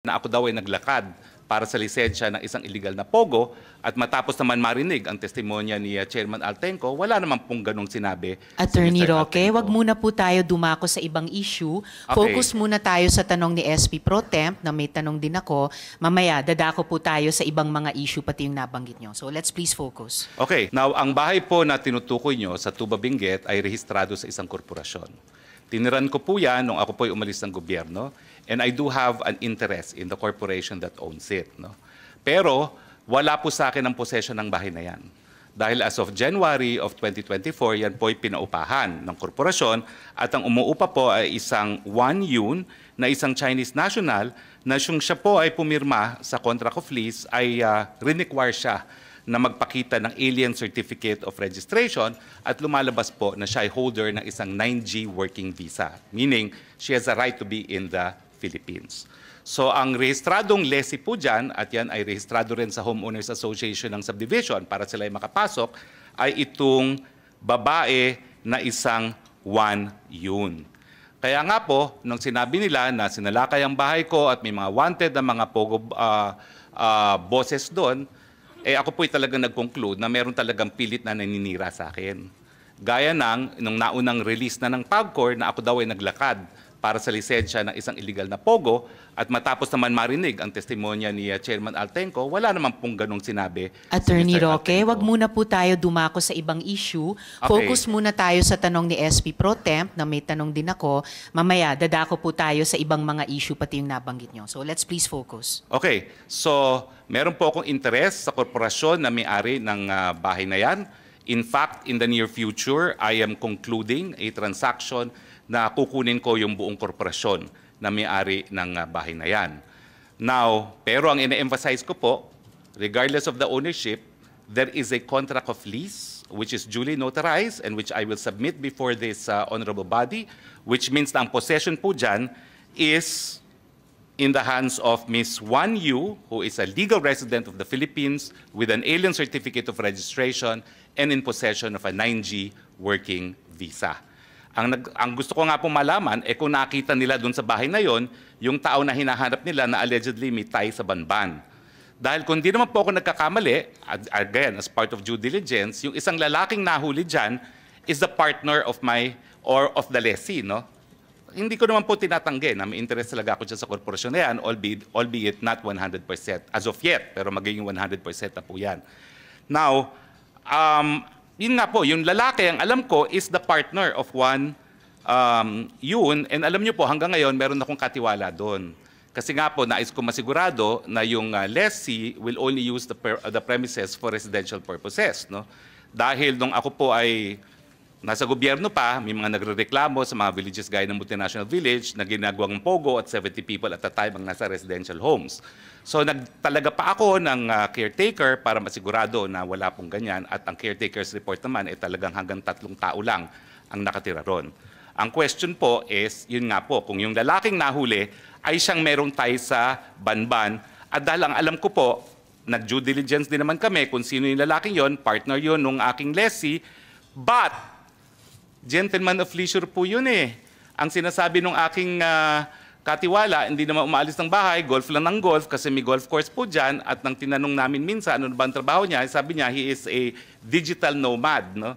na ako daw ay naglakad para sa lisensya ng isang illegal na pogo at matapos naman marinig ang testimonya ni Chairman Altenco, wala naman pong ganong sinabi. Attorney si Mr. Roque, Altenco. wag muna po tayo dumako sa ibang issue. Okay. Focus muna tayo sa tanong ni SP Pro Temp na may tanong din ako. Mamaya, dadako po tayo sa ibang mga issue pati yung nabanggit nyo. So let's please focus. Okay, now ang bahay po na tinutukoy nyo sa Tuba Benguet ay rehistrado sa isang korporasyon. Tiniran ko po yan nung ako po'y umalis ng gobyerno and I do have an interest in the corporation that owns it. No? Pero wala po sa akin ang possession ng bahay na yan. Dahil as of January of 2024, yan po'y pinaupahan ng korporasyon at ang umuupa po ay isang Wang Yun na isang Chinese national na siya po ay pumirma sa contract of lease ay require siya na magpakita ng alien certificate of registration at lumalabas po na siya ay holder ng isang 9G working visa. Meaning, she has a right to be in the Philippines. So ang rehistradong lessee po dyan, at yan ay rehistrado rin sa Homeowners Association ng Subdivision para sila ay makapasok, ay itong babae na isang Wang Yun. Kaya nga po, nung sinabi nila na sinalakay ang bahay ko at may mga wanted na mga pogo bosses doon, ako po'y talagang nag-conclude na meron talagang pilit na naninira sa akin. Gaya nung naunang release na ng PAGCOR na ako daw ay naglakad para sa lisensya ng isang illegal na pogo at matapos naman marinig ang testimonya ni Chairman Altenco, wala naman pong ganong sinabi. Attorney si Mr. Roque, Altenco. wag muna po tayo dumako sa ibang issue. Okay. Focus muna tayo sa tanong ni SP Pro Temp na may tanong din ako. Mamaya, dadako po tayo sa ibang mga issue pati yung nabanggit nyo. So let's please focus. Okay, so meron po akong interest sa korporasyon na may-ari ng bahay na yan. In fact, in the near future, I am concluding a transaction na kukunin ko yung buong korporasyon na may-ari ng bahay na yan. Now, pero ang ina-emphasize ko po, regardless of the ownership, there is a contract of lease which is duly notarized and which I will submit before this honorable body, which means na ang possession po dyan is in the hands of Ms. Wang Yu, who is a legal resident of the Philippines with an alien certificate of registration and in possession of a 9G working visa. Ang gusto ko nga pong malaman, kung nakita nila doon sa bahay na yon, yung tao na hinahanap nila na allegedly may tie sa Banban. Dahil kung di naman po ako nagkakamali, again, as part of due diligence, yung isang lalaking nahuli dyan is the partner of of the lessee, no? Hindi ko naman po tinatanggi na may interest talaga ako dyan sa korporasyon na yan, albeit not 100% as of yet, pero magiging 100% na po yan. Now, yun nga po, yung lalaki, ang alam ko, is the partner of Wang Yun, and alam nyo po, hanggang ngayon, meron akong katiwala doon. Kasi nga po, nais ko masigurado na yung lessee will only use the premises for residential purposes. No? Dahil nung ako po ay nasa gobyerno pa, may mga nagrereklamo sa mga villages gaya ng multinational village na ginagawang pogo at 70 people at a time ang nasa residential homes. So nagtalaga pa ako ng caretaker para masigurado na wala pong ganyan at ang caretaker's report naman ay talagang hanggang 3 tao lang ang nakatira ron. Ang question po is, yun nga po, kung yung lalaking nahuli ay siyang merong tie sa Banban at dahil ang alam ko po, nag-due diligence din naman kami kung sino yung lalaking yon, partner yon nung aking lessee, but gentleman of leisure po yun eh. Ang sinasabi ng aking katiwala, hindi naman umaalis ng bahay, golf lang ng golf kasi may golf course po dyan at nang tinanong namin minsan ano ba ang trabaho niya, sabi niya he is a digital nomad, no?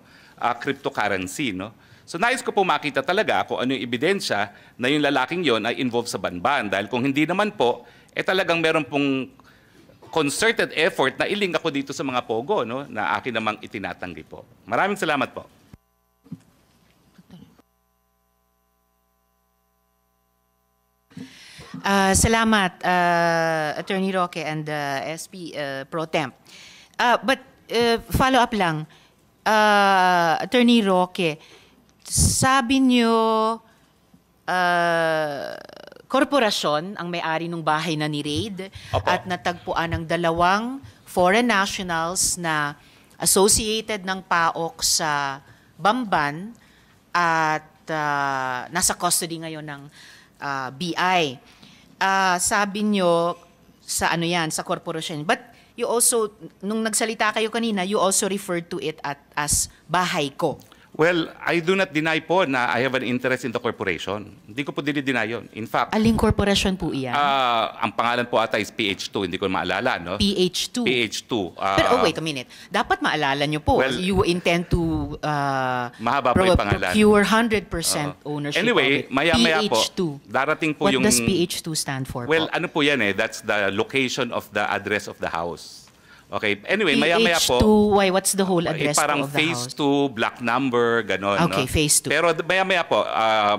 Cryptocurrency. No? So nais ko po makita talaga kung ano yung ebidensya na yung lalaking yon ay involved sa Banban. Dahil kung hindi naman po, talagang meron pong concerted effort na iling ako dito sa mga pogo, no? Na akin namang itinatanggi po. Maraming salamat po. Salamat, Attorney Roque and SP Pro Temp. But follow up lang, Attorney Roque, sabi niyo korporasyon ang may-ari ng bahay na ni-raid at natagpuan ng 2 foreign nationals na associated ng PAOK sa Bamban at nasa custody ngayon ng BI. Sabi nyo sa ano yan, sa korporasyon. But you also, nung nagsalita kayo kanina, you also referred to it as bahay ko. Well, I do not deny po na I have an interest in the corporation. Hindi ko po dinideny yun. In fact, Aling korporasyon po iyan? ang pangalan po ata is PH2, hindi ko maalala, no? PH2. PH2. Pero wait a minute. Dapat maalala nyo po, Well, you intend to mahaba po yung pangalan. procure 100% ownership Anyway, of it. maya-maya po, PH2. darating po What yung... does PH2 stand for Well, po? ano po yan that's the location of the address of the house. Okay, anyway, maya-maya po... PH2, why? What's the whole address po parang of the phase house? 2, block number, gano'n. Okay, no? phase 2. Pero maya-maya po,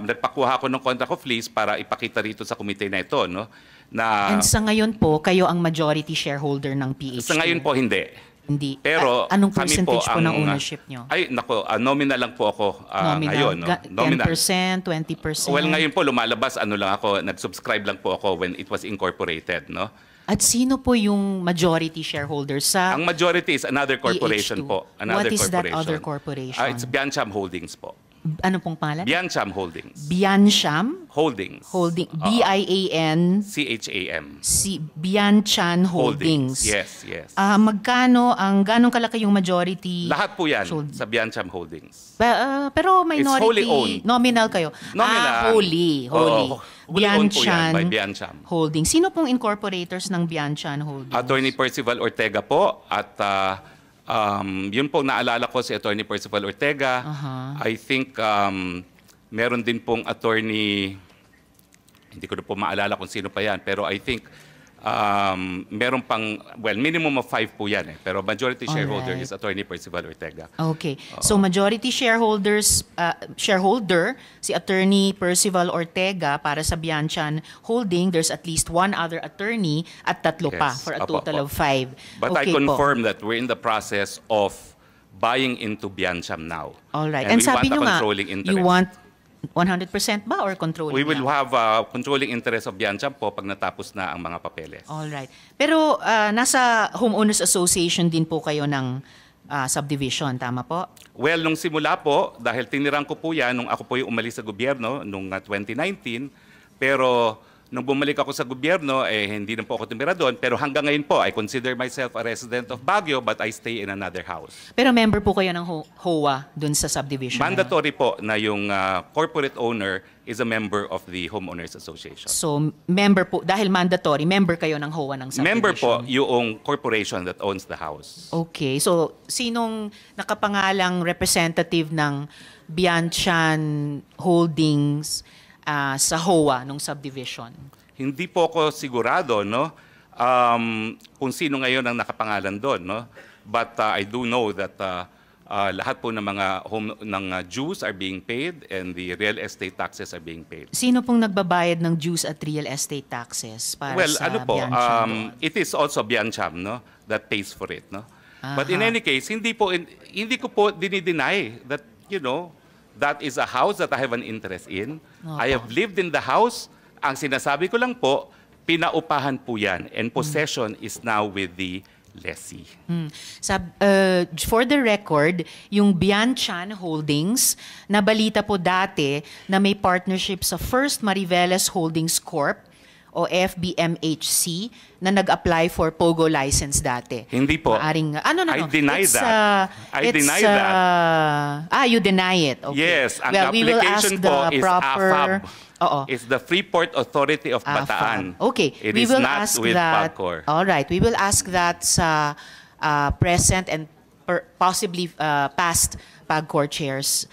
nagpakuha ko ng contract of lease para ipakita rito sa komite na ito, no? Na, And sa ngayon po, kayo ang majority shareholder ng PH2? sa ngayon po, hindi. Hindi. Pero Anong kami percentage po, ang, ng ownership nyo? Ay, nako, nominal lang po ako ngayon. No? 10%, 20%? Well, ngayon po lumalabas, lang ako, nag-subscribe lang po ako when it was incorporated, no? At sino po yung majority shareholder sa Ang majority is another corporation PH2? po. Another What is that corporation. other corporation? It's Biancham Holdings po. Ano pong pangalan? Biancham Holdings. Biancham Holdings. Holding. B-I-A-N. CHAM. Si Bianchan Holdings. Yes, yes. Ganong kalaki yung majority? Lahat po yan Hold- sa Biancham Holdings. Pero minority, wholly owned. nominal kayo. Nominal. Wholly. Oo, wholly owned po yan by Bianchan Biancham. Holdings. Sino pong incorporators ng Bianchan Holdings? Attorney Percival Ortega po at yun po naalala ko si Attorney Percival Ortega. I think meron din pong attorney, hindi ko na po maalala kung sino pa yan, pero I think meron pang, well, minimum of 5 po yan pero majority shareholder Alright. is Attorney Percival Ortega. Okay. So majority shareholder si Attorney Percival Ortega para sa Bianchan Holding. There's at least one other attorney at tatlo pa Yes. for a Opo, total opo. of 5. But I Okay po. confirm that we're in the process of buying into Biancham now. All right. And And we sabi want a nyo nga, controlling interest. you want 100% ba or controlling We will lang? have controlling interest of Biancham po pag natapos na ang mga papeles. All right. Pero nasa Homeowners Association din po kayo ng subdivision, tama po? Well, nung simula po, dahil tinirang ko po yan nung ako po yung umalis sa gobyerno nung 2019, pero nung bumalik ako sa gobyerno, hindi na po ako tumira doon. Pero hanggang ngayon po, I consider myself a resident of Baguio, but I stay in another house. Pero member po kayo ng HOA dun sa subdivision? na yun? Mandatory po na yung corporate owner is a member of the Homeowners Association. So, member po, dahil mandatory, member kayo ng HOA ng subdivision? Member po yung corporation that owns the house. Okay. So, sinong nakapangalang representative ng Bianchan Holdings sa HOA ng subdivision? Hindi po ako sigurado, no? Kung sino ngayon ang nakapangalan doon, no? But I do know that lahat po ng mga dues are being paid and the real estate taxes are being paid. Sino pong nagbabayad ng dues at real estate taxes para Well, sa ano po, Bianchan doon? it is also Biancham, no, that pays for it, no. But in Aha. any case, hindi ko po dinideny that that is a house that I have an interest in. I have lived in the house. Ang sinasabi ko lang po, pinaupahan po yan and possession is now with the lessee. For the record, yung Bianchan Holdings, nabalita po dati na may partnership sa First Mariveles Holdings Corp o FBMHC na nag-apply for POGO license dati. Hindi po. Maaring, no. I deny It's, that. I deny that. You deny it. Okay. Yes, ang Well, we will ask application the po is proper... AFAB. Oo. It's the Freeport Authority of Bataan. Okay, It we is will not ask with that. PAGCOR. All right, we will ask that sa present and possibly past PAGCOR chairs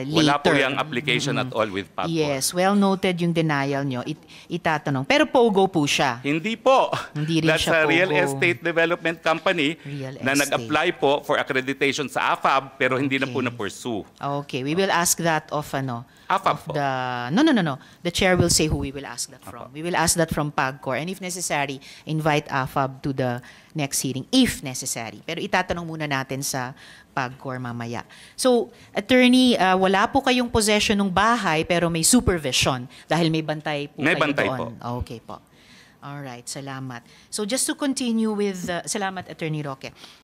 later. Wala po yung application at all with PAGCOR. Yes, well noted yung denial nyo. Itatanong. Pero POGO po siya. Hindi po. Hindi rin That's siya a real POGO. estate development company Real na estate. nag-apply po for accreditation sa AFAB pero hindi na po Okay. na-pursue. Okay, we will ask that of AFAB po. No. The chair will say who we will ask that from. We will ask that from PAGCOR and if necessary, invite AFAB to the next hearing if necessary. Pero itatanong muna natin sa PAGCOR mamaya. So, attorney, wala po kayong possession ng bahay pero may supervision dahil may bantay po May kayo bantay doon. Okay po. All right, salamat. So just to continue with salamat Attorney Roque.